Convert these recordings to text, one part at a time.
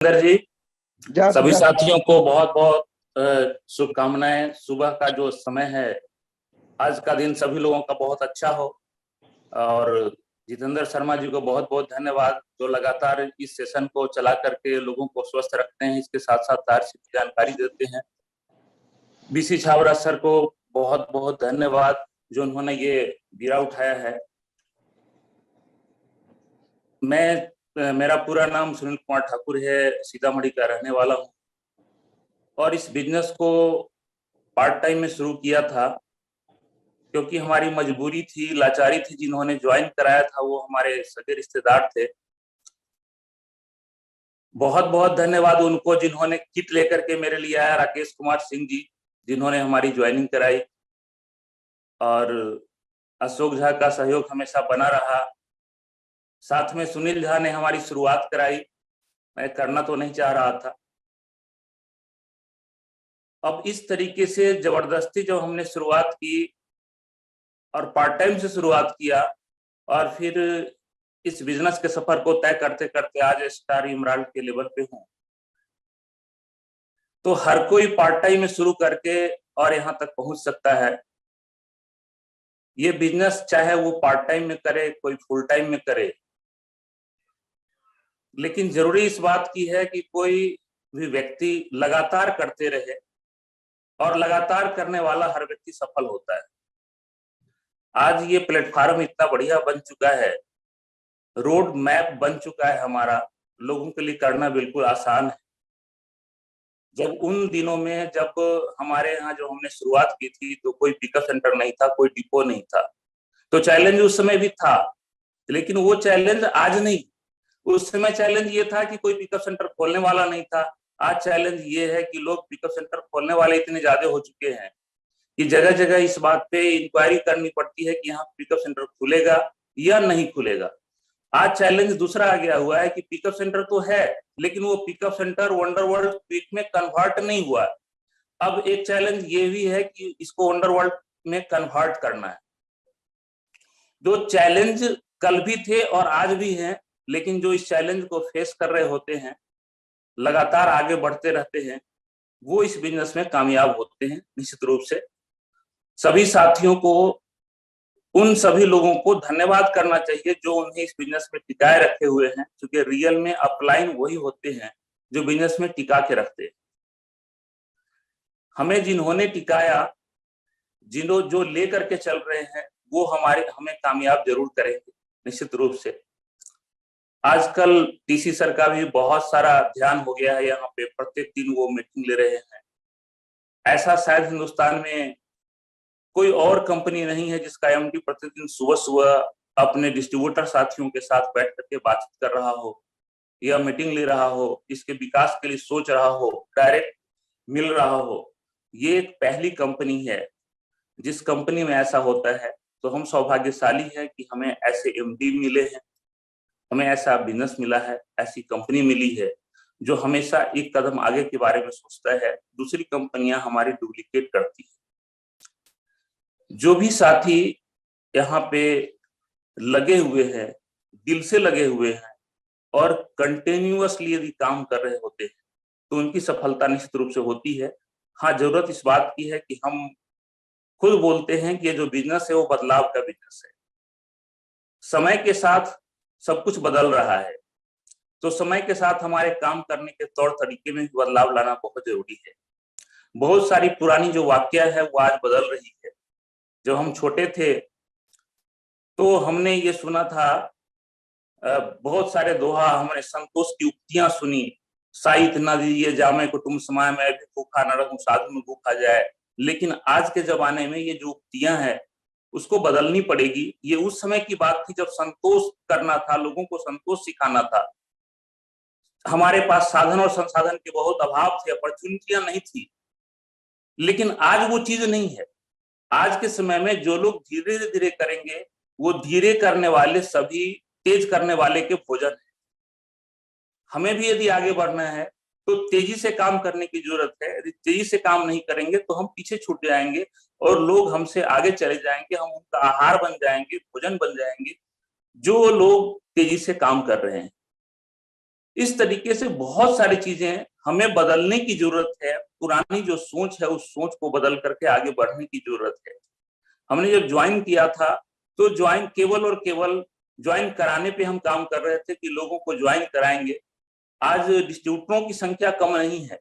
अंदर जी, जा सभी जा साथियों को बहुत बहुत शुभकामनाएं। सुबह का जो समय है, आज का दिन सभी लोगों का बहुत अच्छा हो। और जितेंद्र शर्मा जी को बहुत बहुत धन्यवाद, जो लगातार इस सेशन को चला करके लोगों को स्वस्थ रखते हैं, इसके साथ साथ तारसी की जानकारी देते हैं। बीसी छाबड़ा सर को बहुत बहुत धन्यवाद, जो उन्होंने ये बीड़ा उठाया है। मेरा पूरा नाम सुनील कुमार ठाकुर है, सीतामढ़ी का रहने वाला हूँ और इस बिजनेस को पार्ट टाइम में शुरू किया था क्योंकि हमारी मजबूरी थी, लाचारी थी। जिन्होंने ज्वाइन कराया था वो हमारे सगे रिश्तेदार थे। बहुत बहुत धन्यवाद उनको जिन्होंने किट लेकर के मेरे लिए आया, राकेश कुमार सिंह जी जिन्होंने हमारी ज्वाइनिंग कराई, और अशोक झा का सहयोग हमेशा बना रहा। साथ में सुनील झा ने हमारी शुरुआत कराई, मैं करना तो नहीं चाह रहा था। अब इस तरीके से जबरदस्ती जब हमने शुरुआत की और पार्ट टाइम से शुरुआत किया और फिर इस बिजनेस के सफर को तय करते करते आज स्टार इमराल्ड के लेवल पे हूँ। तो हर कोई पार्ट टाइम में शुरू करके और यहाँ तक पहुंच सकता है। ये बिजनेस चाहे वो पार्ट टाइम में करे, कोई फुल टाइम में करे, लेकिन जरूरी इस बात की है कि कोई भी व्यक्ति लगातार करते रहे, और लगातार करने वाला हर व्यक्ति सफल होता है। आज ये प्लेटफॉर्म इतना बढ़िया बन चुका है, रोड मैप बन चुका है हमारा, लोगों के लिए करना बिल्कुल आसान है। जब उन दिनों में जब हमारे यहाँ जो हमने शुरुआत की थी तो कोई पिकअप सेंटर नहीं था, कोई डिपो नहीं था, तो चैलेंज उस समय भी था, लेकिन वो चैलेंज आज नहीं। उस समय चैलेंज ये था कि कोई पिकअप सेंटर खोलने वाला नहीं था। आज चैलेंज ये है कि लोग पिकअप सेंटर खोलने वाले इतने ज्यादा हो चुके हैं कि जगह जगह इस बात पे इंक्वायरी करनी पड़ती है कि यहाँ पिकअप सेंटर खुलेगा या नहीं खुलेगा। आज चैलेंज दूसरा आ गया हुआ है कि पिकअप सेंटर तो है, लेकिन वो पिकअप सेंटर वंडरवर्ल्ड क्विक में कन्वर्ट नहीं हुआ। अब एक चैलेंज ये भी है कि इसको वंडरवर्ल्ड में कन्वर्ट करना है। जो चैलेंज कल भी थे और आज भी हैं, लेकिन जो इस चैलेंज को फेस कर रहे होते हैं, लगातार आगे बढ़ते रहते हैं, वो इस बिजनेस में कामयाब होते हैं निश्चित रूप से। सभी साथियों को, उन सभी लोगों को धन्यवाद करना चाहिए जो उन्हें इस बिजनेस में टिकाए रखे हुए हैं, क्योंकि रियल में अपलाइन वही होते हैं जो बिजनेस में टिका के रखते हैं। हमें जिन्होंने टिकाया, जो लेकर के चल रहे हैं, वो हमें कामयाब जरूर करेंगे निश्चित रूप से। आजकल टीसी सर का भी बहुत सारा ध्यान हो गया है यहाँ पे, प्रत्येक दिन वो मीटिंग ले रहे हैं। ऐसा शायद हिंदुस्तान में कोई और कंपनी नहीं है जिसका एमडी प्रतिदिन सुबह सुबह अपने डिस्ट्रीब्यूटर साथियों के साथ बैठ करके बातचीत कर रहा हो या मीटिंग ले रहा हो, इसके विकास के लिए सोच रहा हो, डायरेक्ट मिल रहा हो। ये एक पहली कंपनी है जिस कंपनी में ऐसा होता है। तो हम सौभाग्यशाली है कि हमें ऐसे एमडी मिले हैं, हमें ऐसा बिजनेस मिला है, ऐसी कंपनी मिली है जो हमेशा एक कदम आगे के बारे में सोचता है, दूसरी कंपनियां हमारी डुप्लीकेट करती है। जो भी साथी यहाँ पे लगे हुए हैं, दिल से लगे हुए हैं और कंटिन्यूअसली यदि काम कर रहे होते हैं, तो उनकी सफलता निश्चित रूप से होती है। हाँ, जरूरत इस बात की है कि हम खुद बोलते हैं कि ये जो बिजनेस है वो बदलाव का बिजनेस है। समय के साथ सब कुछ बदल रहा है, तो समय के साथ हमारे काम करने के तौर तरीके में बदलाव लाना बहुत जरूरी है। बहुत सारी पुरानी जो वाक्य है वो आज बदल रही है। जब हम छोटे थे तो हमने ये सुना था, बहुत सारे दोहा, हमने संतोष की उक्तियां सुनी, साहित न दीजिए जामे कुटुम्ब समाय, मैं भी भूखा न रहूं साधु में भूखा जाए। लेकिन आज के जमाने में ये जो उक्तियां हैं उसको बदलनी पड़ेगी। ये उस समय की बात थी जब संतोष करना था, लोगों को संतोष सिखाना था। हमारे पास साधन और संसाधन के बहुत अभाव थे, अपॉर्चुनिटियां नहीं थी, लेकिन आज वो चीज नहीं है। आज के समय में जो लोग धीरे धीरे करेंगे, वो धीरे करने वाले सभी तेज करने वाले के भोजन है। हमें भी यदि आगे बढ़ना है तो तेजी से काम करने की जरूरत है। यदि तेजी से काम नहीं करेंगे तो हम पीछे छूट जाएंगे और लोग हमसे आगे चले जाएंगे, हम उनका आहार बन जाएंगे, भोजन बन जाएंगे, जो लोग तेजी से काम कर रहे हैं। इस तरीके से बहुत सारी चीजें हमें बदलने की जरूरत है। पुरानी जो सोच है उस सोच को बदल करके आगे बढ़ने की जरूरत है। हमने जब ज्वाइन किया था तो ज्वाइन केवल और केवल ज्वाइन कराने पे हम काम कर रहे थे कि लोगों को ज्वाइन कराएंगे। आज डिस्ट्रीब्यूटरों की संख्या कम नहीं है,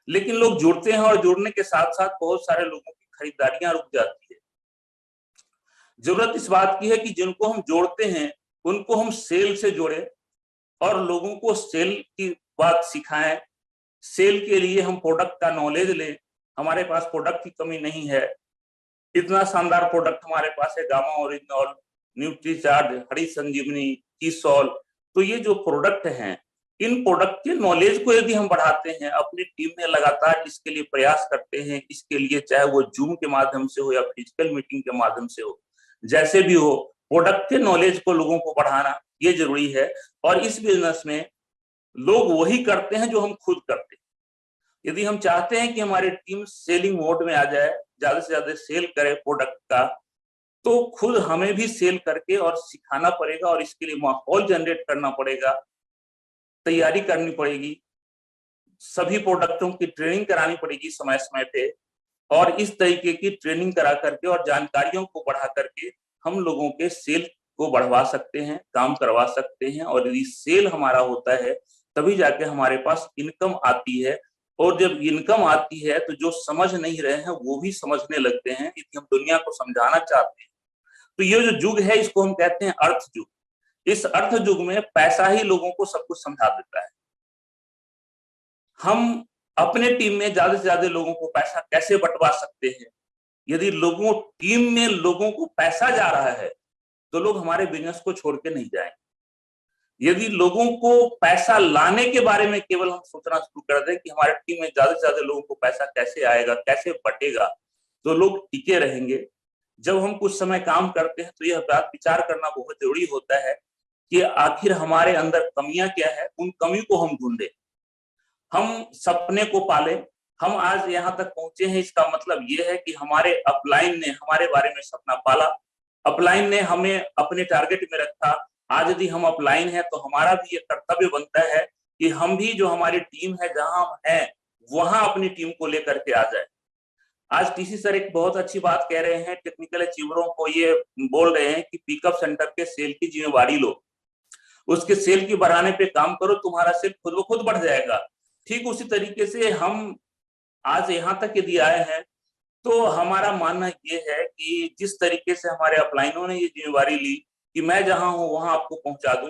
लेकिन लोग जुड़ते हैं और जुड़ने के साथ साथ बहुत सारे लोगों की खरीदारियां रुक जाती है। जरूरत इस बात की है कि जिनको हम जोड़ते हैं उनको हम सेल से जोड़े और लोगों को सेल की बात सिखाएं। सेल के लिए हम प्रोडक्ट का नॉलेज लें। हमारे पास प्रोडक्ट की कमी नहीं है, इतना शानदार प्रोडक्ट हमारे पास है, गामा ओरिजिनल, न्यूट्रीचार्ज, हरी संजीवनी, कीसॉल। तो ये जो प्रोडक्ट हैं, इन प्रोडक्ट के नॉलेज को यदि हम बढ़ाते हैं, अपनी टीम में लगातार इसके लिए प्रयास करते हैं, इसके लिए चाहे वो जूम के माध्यम से हो या फिजिकल मीटिंग के माध्यम से हो, जैसे भी हो, प्रोडक्ट के नॉलेज को लोगों को बढ़ाना ये जरूरी है। और इस बिजनेस में लोग वही करते हैं जो हम खुद करते हैं। यदि हम चाहते हैं कि हमारी टीम सेलिंग मोड में आ जाए, ज्यादा से ज्यादा सेल करे प्रोडक्ट का, तो खुद हमें भी सेल करके और सिखाना पड़ेगा और इसके लिए माहौल जनरेट करना पड़ेगा, तैयारी करनी पड़ेगी, सभी प्रोडक्टों की ट्रेनिंग करानी पड़ेगी समय समय पे। और इस तरीके की ट्रेनिंग करा करके और जानकारियों को बढ़ा करके हम लोगों के सेल को बढ़वा सकते हैं, काम करवा सकते हैं। और यदि सेल हमारा होता है तभी जाके हमारे पास इनकम आती है। और जब इनकम आती है तो जो समझ नहीं रहे हैं वो भी समझने लगते हैं। यदि हम दुनिया को समझाना चाहते हैं तो ये जो युग है इसको हम कहते हैं अर्थ युग। इस अर्थ युग में पैसा ही लोगों को सब कुछ समझा देता है। हम अपने टीम में ज्यादा से ज्यादा लोगों को पैसा कैसे बंटवा सकते हैं? यदि टीम में लोगों को पैसा जा रहा है तो लोग हमारे बिजनेस को छोड़ के नहीं जाएंगे। यदि लोगों को पैसा लाने के बारे में केवल हम सोचना शुरू कर दें कि हमारे टीम में ज्यादा से ज्यादा लोगों को पैसा कैसे आएगा, कैसे बटेगा, तो लोग टिके रहेंगे। जब हम कुछ समय काम करते हैं तो यह बात विचार करना बहुत जरूरी होता है कि आखिर हमारे अंदर कमियां क्या है, उन कमी को हम ढूंढें, हम सपने को पालें। हम आज यहाँ तक पहुंचे हैं, इसका मतलब ये है कि हमारे अपलाइन ने हमारे बारे में सपना पाला, अपलाइन ने हमें अपने टारगेट में रखा। आज यदि हम अपलाइन है तो हमारा भी ये कर्तव्य बनता है कि हम भी जो हमारी टीम है जहां हम हैं वहां अपनी टीम को लेकर के आ जाए। आज टीसी सर एक बहुत अच्छी बात कह रहे हैं, टेक्निकल अचीवरों को ये बोल रहे हैं कि पिकअप सेंटर के सेल की जिम्मेवारी लो, उसके सेल की बढ़ाने पे काम करो, तुम्हारा सेल खुद ब खुद बढ़ जाएगा। ठीक उसी तरीके से हम आज यहाँ तक यदि आए हैं तो हमारा मानना ये है कि जिस तरीके से हमारे अपलाइनों ने ये जिम्मेवारी ली कि मैं जहां हूं वहां आपको पहुंचा दूं,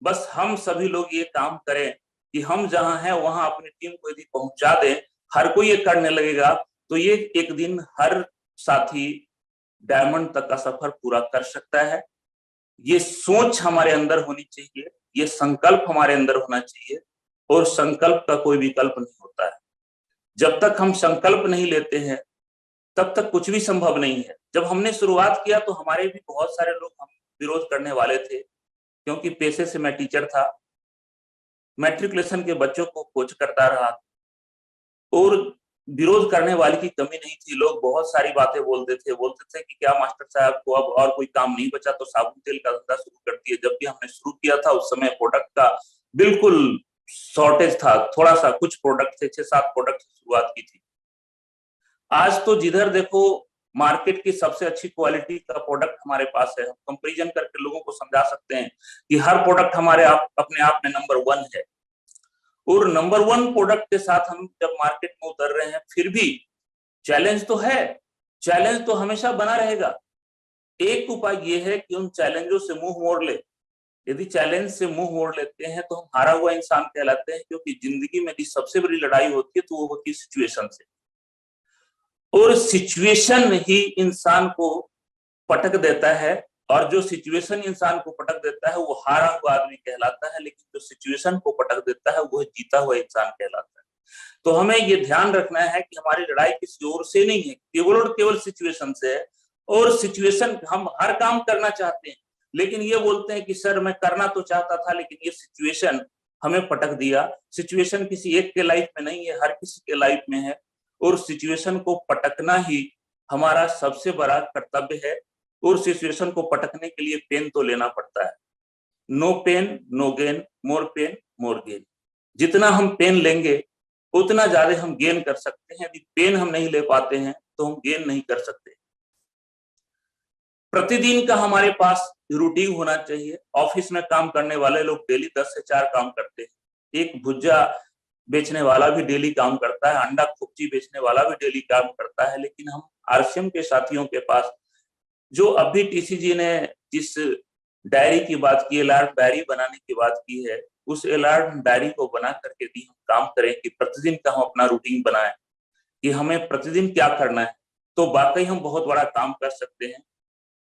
बस हम सभी लोग ये काम करें कि हम जहां हैं वहां अपनी टीम को यदि पहुंचा दें, हर कोई ये करने लगेगा तो ये एक दिन हर साथी डायमंड तक का सफर पूरा कर सकता है। ये सोच हमारे अंदर होनी चाहिए, ये संकल्प हमारे अंदर होना चाहिए। और संकल्प का कोई विकल्प नहीं होता है। जब तक हम संकल्प नहीं लेते हैं तब तक कुछ भी संभव नहीं है। जब हमने शुरुआत किया तो हमारे भी बहुत सारे लोग हम विरोध करने वाले थे, क्योंकि पेशे से मैं टीचर था, मैट्रिकुलेशन के बच्चों को कोच करता रहा और विरोध करने वाले की कमी नहीं थी। लोग बहुत सारी बातें बोलते थे कि क्या मास्टर साहब को अब और कोई काम नहीं बचा तो साबुन तेल का धंधा शुरू कर दिए। जब भी हमने शुरू किया था उस समय प्रोडक्ट का बिल्कुल शॉर्टेज था, थोड़ा सा कुछ प्रोडक्ट थे, 6-7 प्रोडक्ट से शुरुआत की थी। आज तो जिधर देखो मार्केट की सबसे अच्छी क्वालिटी का प्रोडक्ट हमारे पास है। हम कंपैरिजन करके लोगों को समझा सकते हैं कि हर प्रोडक्ट हमारे अपने आप में नंबर 1 है। और नंबर 1 प्रोडक्ट के साथ हम जब मार्केट में उतर रहे हैं, फिर भी चैलेंज तो है, चैलेंज तो हमेशा बना रहेगा। एक उपाय ये है कि उन चैलेंजों से मुंह मोड़ ले। यदि चैलेंज से मुंह मोड़ लेते हैं तो हम हारा हुआ इंसान कहलाते हैं, क्योंकि जिंदगी में सबसे बड़ी लड़ाई होती है तो वो होती है सिचुएशन से। और सिचुएशन ही इंसान को पटक देता है, और जो सिचुएशन इंसान को पटक देता है वो हारा हुआ आदमी कहलाता है, लेकिन जो सिचुएशन को पटक देता है वो जीता हुआ इंसान कहलाता है। तो हमें ये ध्यान रखना है कि हमारी लड़ाई किसी और से नहीं है, केवल और केवल सिचुएशन से है। और सिचुएशन, हम हर काम करना चाहते हैं लेकिन ये बोलते हैं कि सर मैं करना तो चाहता था लेकिन ये सिचुएशन हमें पटक दिया। सिचुएशन किसी एक के लाइफ में नहीं है, हर किसी के लाइफ में है। और सिचुएशन को पटकना ही हमारा सबसे बड़ा कर्तव्य है। और सिचुएशन को पटकने के लिए पेन तो लेना पड़ता है। No pain no gain, more pain more gain. जितना हम पेन लेंगे उतना ज्यादा हम गेन कर सकते हैं। यदि पेन हम नहीं ले पाते हैं तो हम गेन नहीं कर सकते। प्रतिदिन का हमारे पास रूटीन होना चाहिए। ऑफिस में काम करने वाले लोग डेली 10 से 4 काम करते हैं। एक भुज्जा बेचने वाला भी डेली काम करता है, अंडा खुपची बेचने वाला भी डेली काम करता है। लेकिन हम आरसीएम के साथियों के पास, जो अभी टीसीजी ने जिस डायरी की बात की, एलआर डायरी बनाने की बात की है, उस एलआर डायरी को बना करके भी हम काम करें कि प्रतिदिन का हम अपना रूटीन बनाएं कि हमें प्रतिदिन क्या करना है, तो वाकई हम बहुत बड़ा काम कर सकते हैं।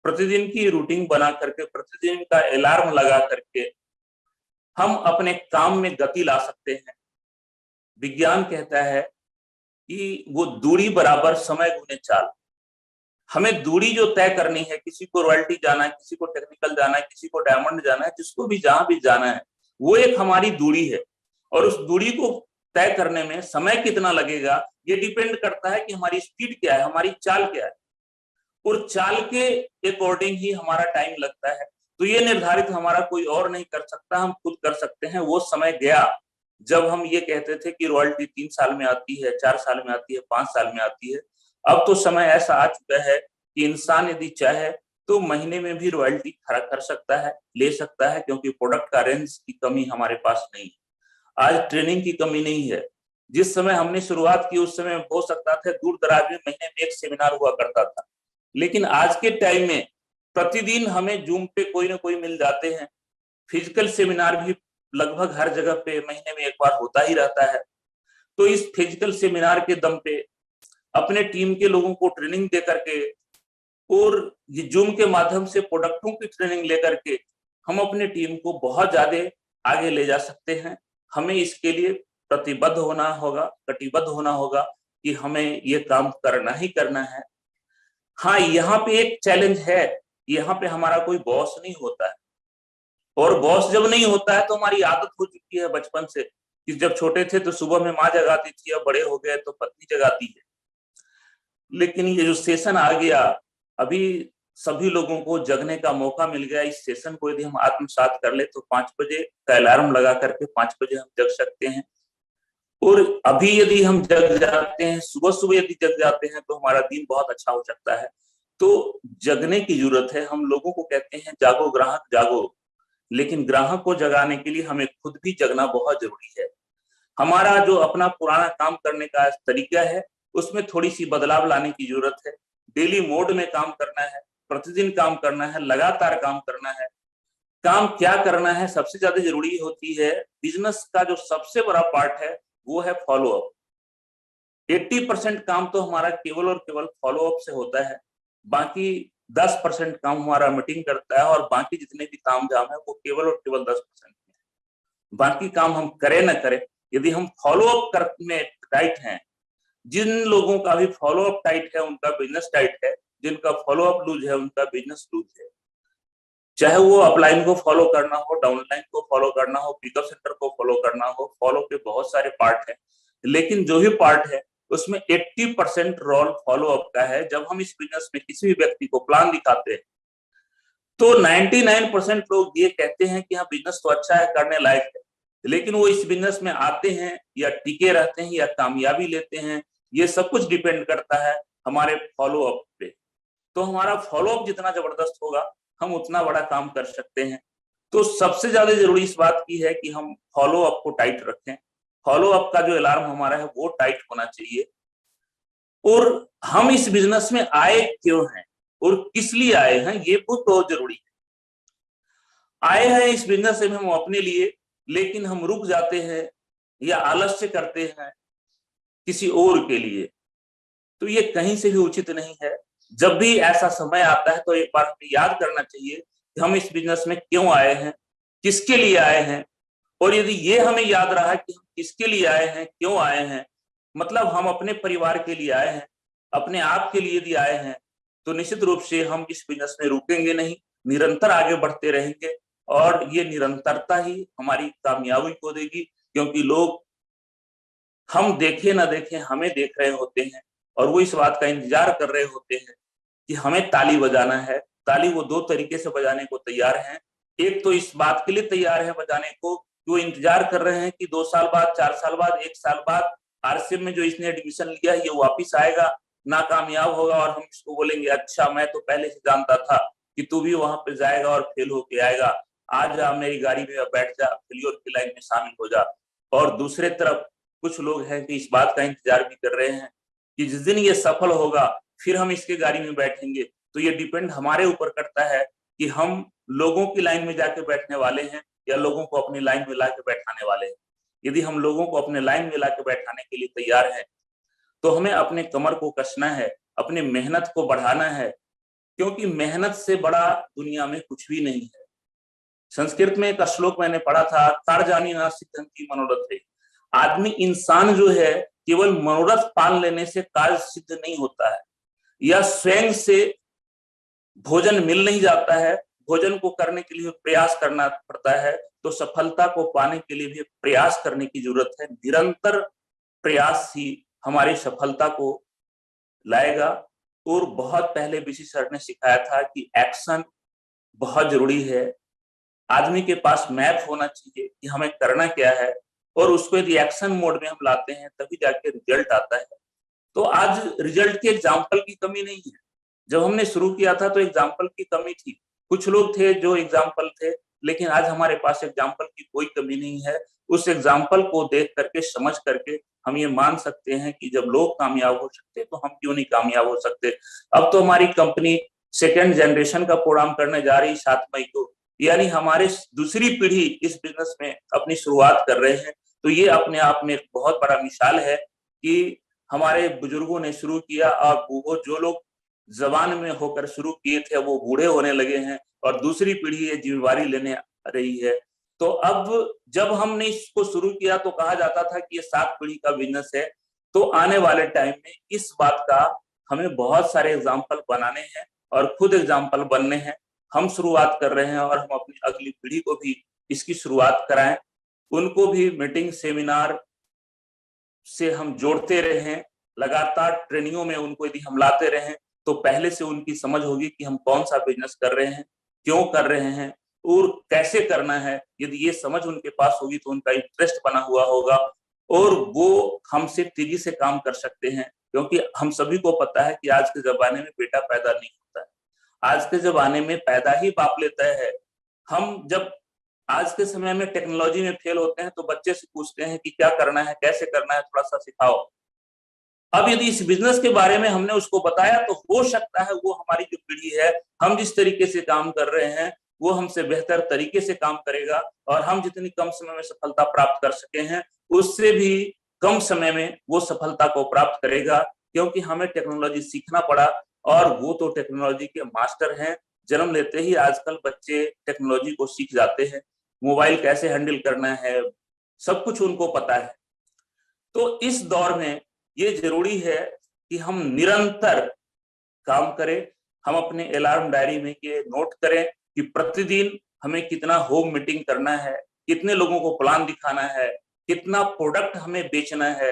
प्रतिदिन की रूटीन बना करके, प्रतिदिन का अलार्म लगा करके हम अपने काम में गति ला सकते हैं। विज्ञान कहता है कि वो दूरी बराबर समय गुने चाल। हमें दूरी जो तय करनी है, किसी को रॉयल्टी जाना है, किसी को टेक्निकल जाना है, किसी को डायमंड जाना है, जिसको भी जहां भी जाना है, वो एक हमारी दूरी है। और उस दूरी को तय करने में समय कितना लगेगा ये डिपेंड करता है कि हमारी स्पीड क्या है, हमारी चाल क्या है, और चाल के अकॉर्डिंग ही हमारा टाइम लगता है। तो ये निर्धारित हमारा कोई और नहीं कर सकता, हम खुद कर सकते हैं। वो समय गया जब हम ये कहते थे कि रॉयल्टी 3 साल में आती है, 4 साल में आती है, 5 साल में आती है। अब तो समय ऐसा आ चुका है कि इंसान यदि चाहे तो महीने में भी रॉयल्टी खड़ा कर सकता है, ले सकता है, क्योंकि प्रोडक्ट का रेंज की कमी हमारे पास नहीं है। आज ट्रेनिंग की कमी नहीं है। जिस समय हमने शुरुआत की उस समय हो सकता था दूर दराज में महीने में एक सेमिनार हुआ करता था, लेकिन आज के टाइम में प्रतिदिन हमें जूम पे कोई ना कोई मिल जाते हैं। फिजिकल सेमिनार भी लगभग हर जगह पे महीने में एक बार होता ही रहता है। तो इस फिजिकल सेमिनार के दम पे अपने टीम के लोगों को ट्रेनिंग दे करके और ये जूम के माध्यम से प्रोडक्टों की ट्रेनिंग लेकर के हम अपने टीम को बहुत ज्यादा आगे ले जा सकते हैं। हमें इसके लिए प्रतिबद्ध होना होगा, कटिबद्ध होना होगा कि हमें ये काम करना ही करना है। हाँ, यहाँ पे एक चैलेंज है, यहाँ पे हमारा कोई बॉस नहीं होता है। और बॉस जब नहीं होता है तो हमारी आदत हो चुकी है बचपन से कि जब छोटे थे तो सुबह में माँ जगाती थी, अब बड़े हो गए तो पत्नी जगाती है। लेकिन ये जो सेशन आ गया, अभी सभी लोगों को जगने का मौका मिल गया। इस सेशन को यदि हम आत्मसात कर ले तो 5 बजे का अलार्म लगा करके 5 बजे हम जग सकते हैं। और अभी यदि हम जग जाते हैं, सुबह सुबह यदि जग जाते हैं, तो हमारा दिन बहुत अच्छा हो सकता है। तो जगने की जरूरत है। हम लोगों को कहते हैं जागो ग्राहक जागो, लेकिन ग्राहक को जगाने के लिए हमें खुद भी जगना बहुत जरूरी है। हमारा जो अपना पुराना काम करने का तरीका है उसमें थोड़ी सी बदलाव लाने की जरूरत है। डेली मोड में काम करना है, प्रतिदिन काम करना है, लगातार काम करना है। काम क्या करना है सबसे ज्यादा जरूरी होती है। बिजनेस का जो सबसे बड़ा पार्ट है वो है फॉलो अप। 80% काम तो हमारा केवल और केवल फॉलो अप से होता है। बाकी 10% काम हमारा मीटिंग करता है, और बाकी जितने भी काम जाम है वो केवल और केवल 10% है। बाकी काम हम करें ना करें, यदि हम फॉलो अप करने टाइट हैं, जिन लोगों का भी फॉलो अप टाइट है उनका बिजनेस टाइट है, जिनका फॉलो अप लूज है उनका बिजनेस लूज है। चाहे वो अपलाइन को फॉलो करना हो, डाउनलाइन को फॉलो करना हो, पिकअप सेंटर को फॉलो करना हो, फॉलो के बहुत सारे पार्ट है। लेकिन जो भी पार्ट है उसमें 80% रोल फॉलो अप का है। जब हम इस बिजनेस में किसी भी व्यक्ति को प्लान दिखाते हैं तो 99% लोग ये कहते हैं कि हाँ बिजनेस तो अच्छा है, करने लायक है, लेकिन वो इस बिजनेस में आते हैं या टिके रहते हैं या कामयाबी लेते हैं, ये सब कुछ डिपेंड करता है हमारे फॉलो अप पे। तो हमारा फॉलो अप जितना जबरदस्त होगा हम उतना बड़ा काम कर सकते हैं। तो सबसे ज्यादा जरूरी इस बात की है कि हम फॉलो अप को टाइट रखें। फॉलो अप का जो अलार्म हमारा है वो टाइट होना चाहिए। और हम इस बिजनेस में आए क्यों हैं और किस लिए आए हैं ये बहुत जरूरी है। आए हैं इस बिजनेस में हम अपने लिए, लेकिन हम रुक जाते हैं या आलस्य करते हैं किसी और के लिए, तो ये कहीं से भी उचित नहीं है। जब भी ऐसा समय आता है तो एक बार हमें याद करना चाहिए कि हम इस बिजनेस में क्यों आए हैं, किसके लिए आए हैं। और यदि ये हमें याद रहा कि हम किसके लिए आए हैं, क्यों आए हैं, मतलब हम अपने परिवार के लिए आए हैं, अपने आप के लिए यदि आए हैं, तो निश्चित रूप से हम इस बिजनेस में रुकेंगे नहीं, निरंतर आगे बढ़ते रहेंगे। और ये निरंतरता ही हमारी कामयाबी को देगी, क्योंकि लोग हम देखे ना देखे हमें देख रहे होते हैं, और वो इस बात का इंतजार कर रहे होते हैं कि हमें ताली बजाना है। ताली वो 2 तरीके से बजाने को तैयार हैं। एक तो इस बात के लिए तैयार है बजाने को, वो इंतजार कर रहे हैं कि 2 साल बाद, 4 साल बाद, 1 साल बाद आरसीएम में जो इसने एडमिशन लिया है ये वापिस आएगा, नाकामयाब होगा, और हम इसको बोलेंगे अच्छा मैं तो पहले से जानता था कि तू भी वहां पे जाएगा और फेल होके आएगा, आ जा मेरी गाड़ी में बैठ जा, फेलियर की लाइन में शामिल हो जा। और दूसरे तरफ कुछ लोग हैं कि इस बात का इंतजार भी कर रहे हैं कि जिस दिन ये सफल होगा फिर हम इसके गाड़ी में बैठेंगे। तो ये डिपेंड हमारे ऊपर करता है कि हम लोगों की लाइन में जाके बैठने वाले हैं या लोगों को अपनी लाइन में लाके बैठाने वाले हैं। यदि हम लोगों को अपने लाइन में लाके बैठाने के लिए तैयार हैं तो हमें अपने कमर को कसना है, अपनी मेहनत को बढ़ाना है, क्योंकि मेहनत से बड़ा दुनिया में कुछ भी नहीं है। संस्कृत में एक श्लोक मैंने पढ़ा था, कार्याणि न सिद्ध्यन्ति मनोरथैः। आदमी इंसान जो है केवल मनोरथ पाल लेने से कार्य सिद्ध नहीं होता है, या स्वयं से भोजन मिल नहीं जाता है, भोजन को करने के लिए प्रयास करना पड़ता है। तो सफलता को पाने के लिए भी प्रयास करने की जरूरत है। निरंतर प्रयास ही हमारी सफलता को लाएगा। और बहुत पहले बीसी सर ने सिखाया था कि एक्शन बहुत जरूरी है। आदमी के पास मैप होना चाहिए कि हमें करना क्या है, और उसको यदि एक्शन मोड में हम लाते हैं तभी जाके रिजल्ट आता है। तो आज रिजल्ट के एग्जाम्पल की कमी नहीं है। जब हमने शुरू किया था तो एग्जाम्पल की कमी थी, कुछ लोग थे जो एग्जाम्पल थे, लेकिन आज हमारे पास एग्जाम्पल की कोई कमी नहीं है। उस एग्जाम्पल को देख करके, समझ करके हम ये मान सकते हैं कि जब लोग कामयाब हो सकते तो हम क्यों नहीं कामयाब हो सकते। अब तो हमारी कंपनी सेकेंड जनरेशन का प्रोग्राम करने जा रही 7 मई को, यानी हमारे दूसरी पीढ़ी इस बिजनेस में अपनी शुरुआत कर रहे हैं। तो ये अपने आप में एक बहुत बड़ा मिसाल है कि हमारे बुजुर्गों ने शुरू किया, और वो जो लोग जवान में होकर शुरू किए थे वो बूढ़े होने लगे हैं, और दूसरी पीढ़ी ये जिम्मेवारी लेने आ रही है। तो अब जब हमने इसको शुरू किया तो कहा जाता था कि ये 7 पीढ़ी का बिजनेस है। तो आने वाले टाइम में इस बात का हमें बहुत सारे एग्जाम्पल बनाने हैं और खुद एग्जाम्पल बनने हैं। हम शुरुआत कर रहे हैं और हम अपनी अगली पीढ़ी को भी इसकी शुरुआत कराएं, उनको भी मीटिंग सेमिनार से हम जोड़ते रहें, लगातार ट्रेनिंगों में उनको यदि हम लाते रहें तो पहले से उनकी समझ होगी कि हम कौन सा बिजनेस कर रहे हैं, क्यों कर रहे हैं और कैसे करना है। यदि ये समझ उनके पास होगी तो उनका इंटरेस्ट बना हुआ होगा और वो हमसे तेजी से काम कर सकते हैं, क्योंकि हम सभी को पता है कि आज के जमाने में बेटा पैदा नहीं होता है, आज के जमाने में पैदा ही बाप लेता है। हम जब आज के समय में टेक्नोलॉजी में फेल होते हैं तो बच्चे से पूछते हैं कि क्या करना है, कैसे करना है, थोड़ा सा सिखाओ। अब यदि इस बिजनेस के बारे में हमने उसको बताया तो हो सकता है वो हमारी जो पीढ़ी है, हम जिस तरीके से काम कर रहे हैं वो हमसे बेहतर तरीके से काम करेगा, और हम जितनी कम समय में सफलता प्राप्त कर सके हैं उससे भी कम समय में वो सफलता को प्राप्त करेगा, क्योंकि हमें टेक्नोलॉजी सीखना पड़ा और वो तो टेक्नोलॉजी के मास्टर हैं। जन्म लेते ही आजकल बच्चे टेक्नोलॉजी को सीख जाते हैं, मोबाइल कैसे हैंडल करना है सब कुछ उनको पता है। तो इस दौर में ये जरूरी है कि हम निरंतर काम करें। हम अपने अलार्म डायरी में ये नोट करें कि प्रतिदिन हमें कितना होम मीटिंग करना है, कितने लोगों को प्लान दिखाना है, कितना प्रोडक्ट हमें बेचना है।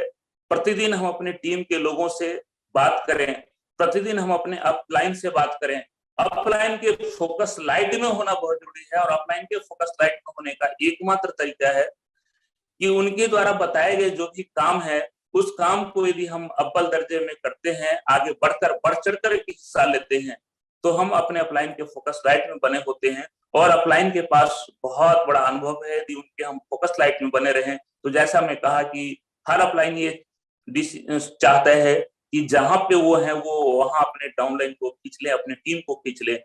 प्रतिदिन हम अपने टीम के लोगों से बात करें, प्रतिदिन हम अपने अपलाइन से बात करें। अपलाइन के फोकस लाइट में होना बहुत जरूरी है, और अपलाइन के फोकस लाइट में होने का एकमात्र तरीका है कि उनके द्वारा बताए गए जो भी काम है उस काम को यदि हम अव्वल दर्जे में करते हैं, आगे बढ़ चढ़कर हिस्सा लेते हैं, तो हम अपने अपलाइन के फोकस लाइट में बने होते हैं। और अपलाइन के पास बहुत बड़ा अनुभव है, यदि उनके हम फोकस लाइट में बने रहें तो जैसा मैं कहा कि हर अपलाइन ये चाहता है कि जहां पे वो है वो वहां अपने डाउनलाइन को खींच ले, अपने टीम को खींच ले,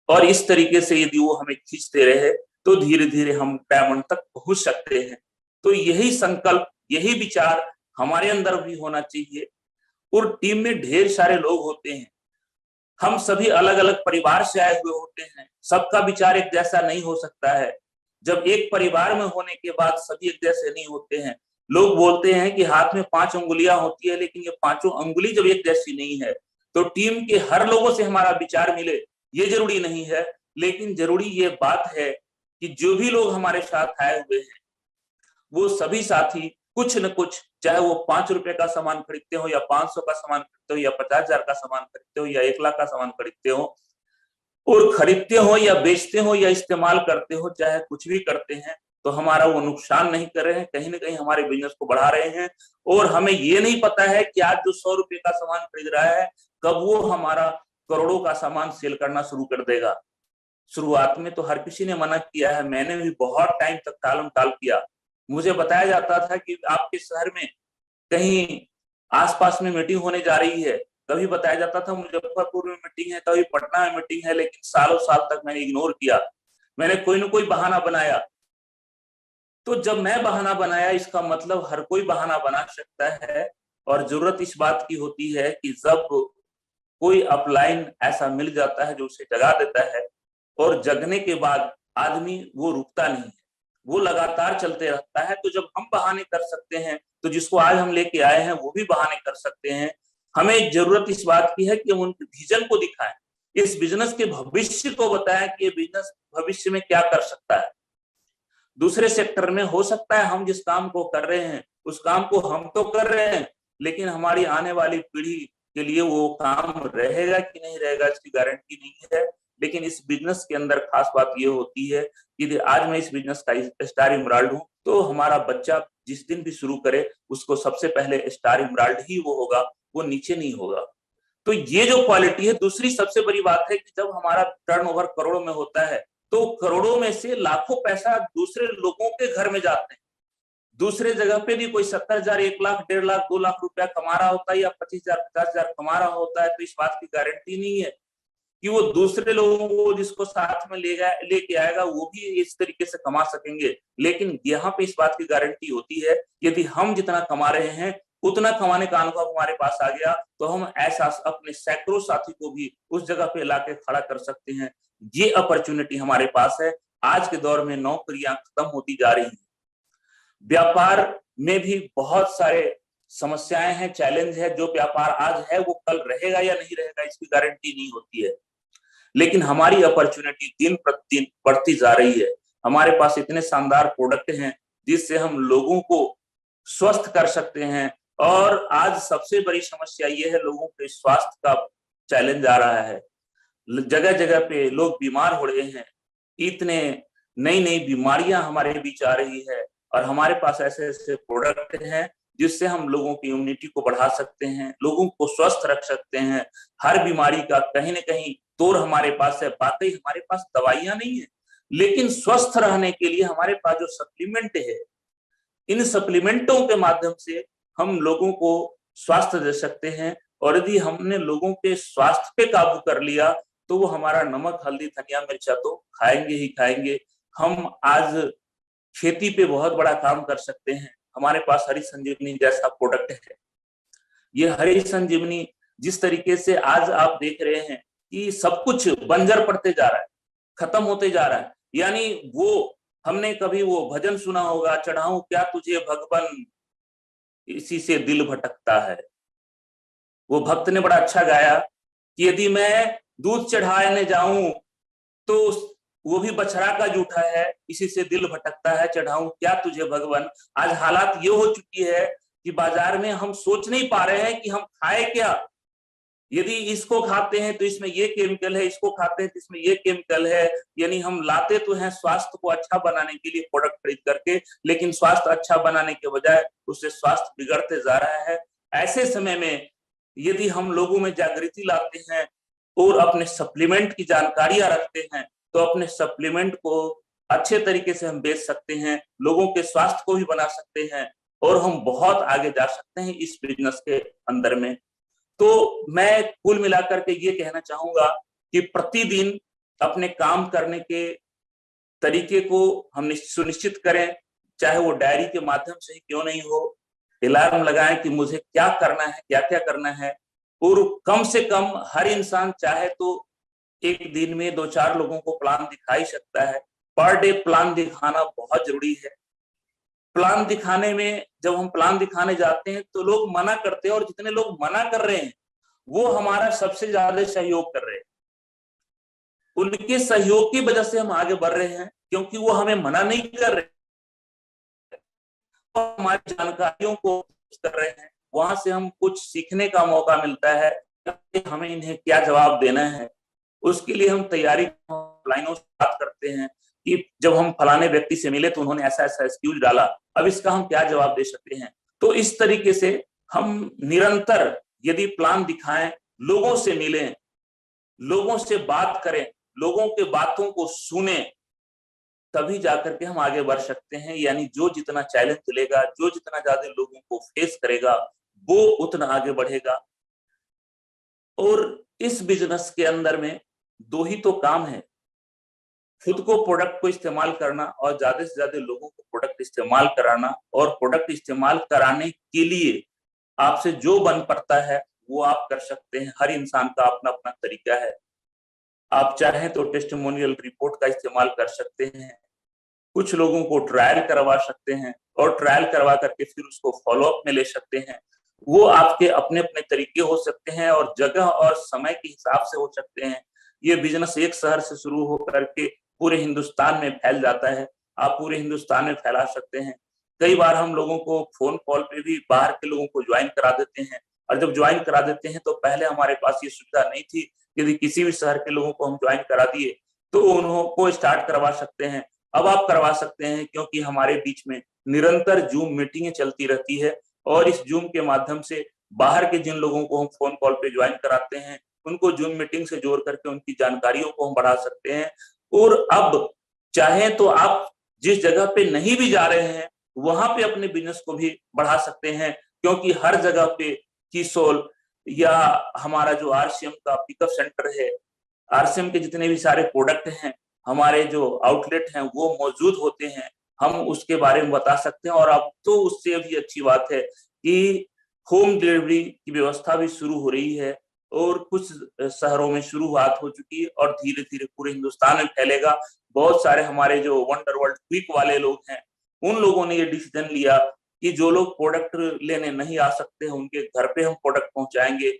और इस तरीके से यदि वो हमें खींचते रहे तो धीरे धीरे हम डायमंड तक पहुंच सकते हैं। तो यही संकल्प, यही विचार हमारे अंदर भी होना चाहिए। और टीम में ढेर सारे लोग होते हैं, हम सभी अलग अलग परिवार से आए हुए होते हैं, सबका विचार एक जैसा नहीं हो सकता है। जब एक परिवार में होने के बाद सभी एक जैसे नहीं होते हैं। लोग बोलते हैं कि हाथ में 5 अंगुलियां होती है, लेकिन ये पांचों अंगुली जब एक जैसी नहीं है तो टीम के हर लोगों से हमारा विचार मिले ये जरूरी नहीं है। लेकिन जरूरी ये बात है कि जो भी लोग हमारे साथ आए हुए हैं वो सभी साथी कुछ न कुछ, चाहे वो 5 रुपए का सामान खरीदते हो या 500 का सामान खरीदते हो या 50,000 का सामान खरीदते हो या 1 लाख का सामान खरीदते हो, और खरीदते हो या बेचते हो या इस्तेमाल करते हो, चाहे कुछ भी करते हैं, तो हमारा वो नुकसान नहीं कर रहे हैं, कहीं ना कहीं हमारे बिजनेस को बढ़ा रहे हैं। और हमें ये नहीं पता है कि आज जो 100 रुपए का सामान खरीद रहा है, कब वो हमारा करोड़ों का सामान सेल करना शुरू कर देगा। शुरुआत में तो हर किसी ने मना किया है, मैंने भी बहुत टाइम तक टालम टाल किया। मुझे बताया जाता था कि आपके शहर में कहीं आसपास में मीटिंग होने जा रही है, कभी बताया जाता था मुजफ्फरपुर में मीटिंग है, कभी पटना में मीटिंग है, लेकिन सालों साल तक मैंने इग्नोर किया, मैंने कोई ना कोई बहाना बनाया। तो जब मैं बहाना बनाया, इसका मतलब हर कोई बहाना बना सकता है। और जरूरत इस बात की होती है कि जब कोई अपलाइन ऐसा मिल जाता है जो उसे जगा देता है, और जगने के बाद आदमी वो रुकता नहीं है, वो लगातार चलते रहता है। तो जब हम बहाने कर सकते हैं, तो जिसको आज हम लेके आए हैं वो भी बहाने कर सकते हैं। हमें जरूरत इस बात की है कि हम उनके विजन को दिखाएं, इस बिजनेस के भविष्य को बताएं कि ये बिजनेस भविष्य में क्या कर सकता है। दूसरे सेक्टर में हो सकता है हम जिस काम को कर रहे हैं उस काम को हम तो कर रहे हैं, लेकिन हमारी आने वाली पीढ़ी के लिए वो काम रहेगा कि नहीं रहेगा इसकी गारंटी नहीं है। लेकिन इस बिजनेस के अंदर खास बात ये होती है कि आज मैं इस बिजनेस का स्टार इमराल्ड हूँ, तो हमारा बच्चा जिस दिन भी शुरू करे उसको सबसे पहले स्टार इमराल्ड ही वो होगा, वो नीचे नहीं होगा। तो ये जो क्वालिटी है। दूसरी सबसे बड़ी बात है कि जब हमारा टर्नओवर करोड़ों में होता है, तो करोड़ों में से लाखों पैसा दूसरे लोगों के घर में जाते हैं। दूसरे जगह पे भी कोई 70,000, 1 लाख, 1.5 लाख, 2 लाख रुपया कमा रहा होता है, या 25,000, 50,000 कमा रहा होता है, तो इस बात की गारंटी नहीं है कि वो दूसरे लोगों को जिसको साथ में लेके आएगा वो भी इस तरीके से कमा सकेंगे। लेकिन यहाँ पे इस बात की गारंटी होती है, यदि हम जितना कमा रहे हैं उतना कमाने का अनुभव हमारे पास आ गया, तो हम ऐसा अपने सैकड़ों साथी को भी उस जगह पे लाके खड़ा कर सकते हैं। ये अपॉर्चुनिटी हमारे पास है। आज के दौर में नौकरियां खत्म होती जा रही हैं, व्यापार में भी बहुत सारे समस्याएं हैं, चैलेंज है। जो व्यापार आज है वो कल रहेगा या नहीं रहेगा इसकी गारंटी नहीं होती है। लेकिन हमारी अपॉर्चुनिटी दिन प्रतिदिन बढ़ती जा रही है। हमारे पास इतने शानदार प्रोडक्ट हैं जिससे हम लोगों को स्वस्थ कर सकते हैं। और आज सबसे बड़ी समस्या ये है, लोगों के स्वास्थ्य का चैलेंज आ रहा है। जगह जगह पे लोग बीमार हो रहे हैं, इतने नई नई बीमारियां हमारे बीच आ रही है, और हमारे पास ऐसे ऐसे प्रोडक्ट हैं जिससे हम लोगों की इम्यूनिटी को बढ़ा सकते हैं, लोगों को स्वस्थ रख सकते हैं। हर बीमारी का कहीं ना कहीं तोड़ हमारे पास है। वाकई हमारे पास दवाइयां नहीं है, लेकिन स्वस्थ रहने के लिए हमारे पास जो सप्लीमेंट है, इन सप्लीमेंटों के माध्यम से हम लोगों को स्वास्थ्य दे सकते हैं। और यदि हमने लोगों के स्वास्थ्य पे काबू कर लिया, तो वो हमारा नमक, हल्दी, धनिया, मिर्चा तो खाएंगे ही खाएंगे। हम आज खेती पे बहुत बड़ा काम कर सकते हैं। हमारे पास हरी संजीवनी जैसा प्रोडक्ट है। ये हरी संजीवनी जिस तरीके से आज आप देख रहे हैं कि सब कुछ बंजर पड़ते जा रहा है, खत्म होते जा रहा है। यानी वो हमने कभी वो भजन सुना होगा, चढ़ाऊं क्या तुझे भगवन, इसी से दिल भटकता है। वो भक्त ने बड़ा अच्छा गाया कि यदि मैं दूध चढ़ाने जाऊं तो वो भी बछड़ा का जूठा है, इसी से दिल भटकता है, चढ़ाऊं क्या तुझे भगवन। आज हालात ये हो चुकी है कि बाजार में हम सोच नहीं पा रहे हैं कि हम खाए क्या। यदि इसको खाते हैं तो इसमें ये केमिकल है, इसको खाते हैं तो इसमें ये केमिकल है। यानी हम लाते तो हैं स्वास्थ्य को अच्छा बनाने के लिए प्रोडक्ट खरीद करके, लेकिन स्वास्थ्य अच्छा बनाने के बजाय उससे स्वास्थ्य बिगड़ते जा रहा है। ऐसे समय में यदि हम लोगों में जागृति लाते हैं और अपने सप्लीमेंट की जानकारियां रखते हैं, तो अपने सप्लीमेंट को अच्छे तरीके से हम बेच सकते हैं, लोगों के स्वास्थ्य को भी बना सकते हैं, और हम बहुत आगे जा सकते हैं इस बिजनेस के अंदर में। तो मैं कुल मिलाकर के ये कहना चाहूंगा कि प्रतिदिन अपने काम करने के तरीके को हम सुनिश्चित करें, चाहे वो डायरी के माध्यम से ही क्यों नहीं हो। अलार्म लगाएं कि मुझे क्या करना है, क्या क्या करना है। और कम से कम हर इंसान चाहे तो एक दिन में 2-4 लोगों को प्लान दिखा ही सकता है। पर डे प्लान दिखाना बहुत जरूरी है। प्लान दिखाने में जब हम प्लान दिखाने जाते हैं तो लोग मना करते हैं, और जितने लोग मना कर रहे हैं वो हमारा सबसे ज्यादा सहयोग कर रहे हैं। उनके सहयोग की वजह से हम आगे बढ़ रहे हैं, क्योंकि वो हमें मना नहीं कर रहे, तो हमारी जानकारियों को कर रहे हैं। वहां से हम कुछ सीखने का मौका मिलता है कि हमें इन्हें क्या जवाब देना है। उसके लिए हम तैयारी लाइनों से बात करते हैं कि जब हम फलाने व्यक्ति से मिले तो उन्होंने ऐसा ऐसा एक्सक्यूज डाला, अब इसका हम क्या जवाब दे सकते हैं। तो इस तरीके से हम निरंतर यदि प्लान दिखाएं, लोगों से मिलें, लोगों से बात करें, लोगों के बातों को सुने, तभी जाकर के हम आगे बढ़ सकते हैं। यानी जो जितना चैलेंज लेगा, जो जितना ज्यादा लोगों को फेस करेगा, वो उतना आगे बढ़ेगा। और इस बिजनेस के अंदर में दो ही तो काम है, खुद को प्रोडक्ट को इस्तेमाल करना और ज्यादा से ज्यादा लोगों को प्रोडक्ट इस्तेमाल कराना। और प्रोडक्ट इस्तेमाल कराने के लिए आपसे जो बन पड़ता है वो आप कर सकते हैं। हर इंसान का अपना अपना तरीका है। आप चाहें तो टेस्टिमोनियल रिपोर्ट का इस्तेमाल कर सकते हैं, कुछ लोगों को ट्रायल करवा सकते हैं और ट्रायल करवा करके फिर उसको फॉलो अप में ले सकते हैं। वो आपके अपने अपने तरीके हो सकते हैं और जगह और समय के हिसाब से हो सकते हैं। ये बिजनेस एक शहर से शुरू होकर के पूरे हिंदुस्तान में फैल जाता है। आप पूरे हिंदुस्तान में फैला सकते हैं। कई बार हम लोगों को फोन कॉल पे भी बाहर के लोगों को ज्वाइन करा देते हैं, और जब ज्वाइन करा देते हैं तो पहले हमारे पास ये सुविधा नहीं थी। यदि किसी भी शहर के लोगों को हम ज्वाइन करा दिए तो उनको स्टार्ट करवा सकते हैं। अब आप करवा सकते हैं, क्योंकि हमारे बीच में निरंतर जूम मीटिंगें चलती रहती है और इस जूम के माध्यम से बाहर के जिन लोगों को हम फोन कॉल पे ज्वाइन कराते हैं, उनको जूम मीटिंग से जोड़ करके उनकी जानकारियों को हम बढ़ा सकते हैं। और अब चाहे तो आप जिस जगह पे नहीं भी जा रहे हैं वहां पे अपने बिजनेस को भी बढ़ा सकते हैं, क्योंकि हर जगह पे किसोल या हमारा जो आरसीएम का पिकअप सेंटर है, आरसीएम के जितने भी सारे प्रोडक्ट हैं, हमारे जो आउटलेट हैं वो मौजूद होते हैं। हम उसके बारे में बता सकते हैं। और अब तो उससे भी अच्छी बात है कि होम डिलीवरी की व्यवस्था भी शुरू हो रही है और कुछ शहरों में शुरुआत हो चुकी है और धीरे धीरे पूरे हिंदुस्तान में फैलेगा। बहुत सारे हमारे जो वंडर वर्ल्ड क्विक वाले लोग हैं, उन लोगों ने ये डिसीजन लिया कि जो लोग प्रोडक्ट लेने नहीं आ सकते हैं उनके घर पे हम प्रोडक्ट पहुंचाएंगे।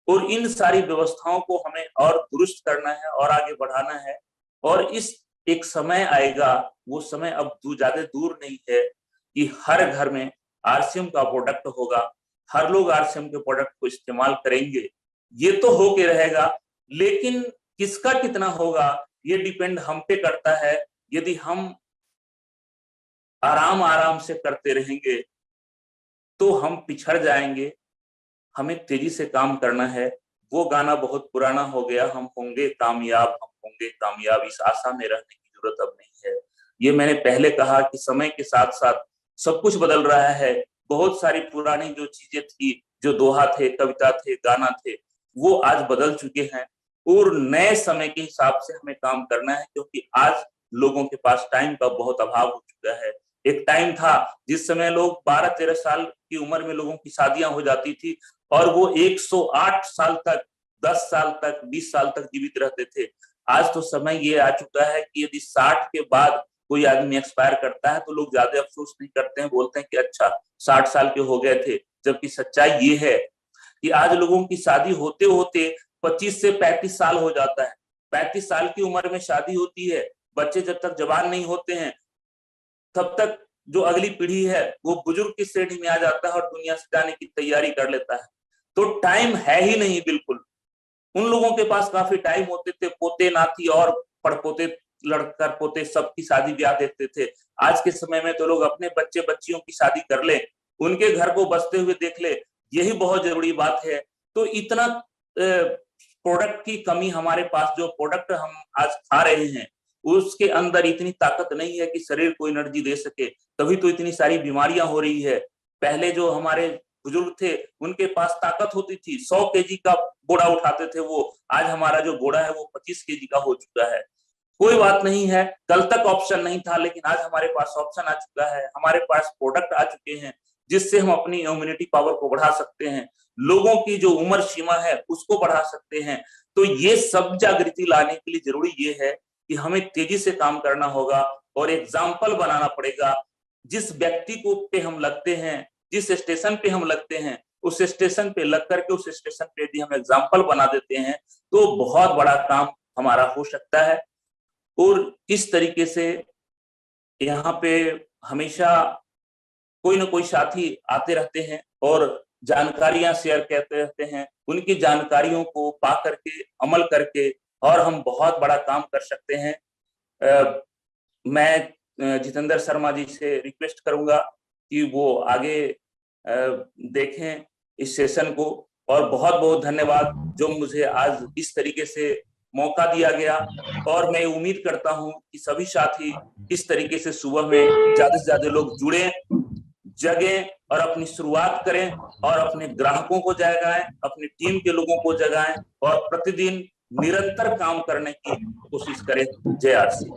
और इन सारी व्यवस्थाओं को हमें और दुरुस्त करना है और आगे बढ़ाना है। और इस एक समय आएगा, वो समय अब ज्यादा दूर नहीं है कि हर घर में आरसीएम का प्रोडक्ट होगा, हर लोग आरसीएम के प्रोडक्ट को इस्तेमाल करेंगे। ये तो होके रहेगा, लेकिन किसका कितना होगा ये डिपेंड हम पे करता है। यदि हम आराम आराम से करते रहेंगे तो हम पिछड़ जाएंगे। हमें तेजी से काम करना है। वो गाना बहुत पुराना हो गया, हम होंगे कामयाब, हम होंगे कामयाब, इस आशा में रहने की जरूरत अब नहीं है। ये मैंने पहले कहा कि समय के साथ साथ सब कुछ बदल रहा है। बहुत सारी पुरानी जो चीजें थी, जो दोहा थे, कविता थे, गाना थे, वो आज बदल चुके हैं और नए समय के हिसाब से हमें काम करना है, क्योंकि आज लोगों के पास टाइम का बहुत अभाव हो चुका है। एक टाइम था जिस समय लोग 12-13 साल की उम्र में लोगों की शादियां हो जाती थी और वो 108 साल तक, 10 साल तक, 20 साल तक जीवित रहते थे। आज तो समय ये आ चुका है कि यदि 60 के बाद कोई आदमी एक्सपायर करता है तो लोग ज्यादा अफसोस नहीं करते हैं, बोलते हैं कि अच्छा 60 साल के हो गए थे। जबकि सच्चाई ये है कि आज लोगों की शादी होते होते 25 से 35 साल हो जाता है। 35 साल की उम्र में शादी होती है, बच्चे जब तक जवान नहीं होते हैं तब तक जो अगली पीढ़ी है वो बुजुर्ग की श्रेणी में आ जाता है और दुनिया से जाने की तैयारी कर लेता है। तो टाइम है ही नहीं बिल्कुल। उन लोगों के पास काफी टाइम होते थे, पोते नाती और पड़पोते, लड़कर पोते सबकी शादी ब्याह देखते थे। आज के समय में तो लोग अपने बच्चे बच्चियों की शादी कर ले, उनके घर को बसते हुए देख ले, यही बहुत जरूरी बात है। तो इतना प्रोडक्ट की कमी, हमारे पास जो प्रोडक्ट हम आज खा रहे हैं उसके अंदर इतनी ताकत नहीं है कि शरीर को एनर्जी दे सके, तभी तो इतनी सारी बीमारियां हो रही है। पहले जो हमारे बुजुर्ग थे उनके पास ताकत होती थी, 100 केजी का बोरा उठाते थे वो, आज हमारा जो बोरा है वो 25 केजी का हो चुका है। कोई बात नहीं है, कल तक ऑप्शन नहीं था लेकिन आज हमारे पास ऑप्शन आ चुका है, हमारे पास प्रोडक्ट आ चुके हैं जिससे हम अपनी इम्यूनिटी पावर को बढ़ा सकते हैं, लोगों की जो उम्र सीमा है उसको बढ़ा सकते हैं। तो ये सब जागृति लाने के लिए जरूरी ये है कि हमें तेजी से काम करना होगा और एग्जाम्पल बनाना पड़ेगा। जिस व्यक्ति को पे हम लगते हैं, जिस स्टेशन पे हम लगते हैं, उस स्टेशन पे लग करके उस स्टेशन पे यदि हम एग्जाम्पल बना देते हैं तो बहुत बड़ा काम हमारा हो सकता है। और इस तरीके से यहाँ पे हमेशा कोई ना कोई साथी आते रहते हैं और जानकारियां शेयर करते रहते हैं। उनकी जानकारियों को पा करके, अमल करके और हम बहुत बड़ा काम कर सकते हैं। मैं जितेंद्र शर्मा जी से रिक्वेस्ट करूंगा कि वो आगे देखें इस सेशन को। और बहुत बहुत धन्यवाद जो मुझे आज इस तरीके से मौका दिया गया। और मैं उम्मीद करता हूं कि सभी साथी इस तरीके से सुबह में ज्यादा से ज्यादा लोग जुड़े, जगें और अपनी शुरुआत करें और अपने ग्राहकों को जगाएं, अपनी टीम के लोगों को जगाएं और प्रतिदिन निरंतर काम करने की कोशिश करें। जय आरसी।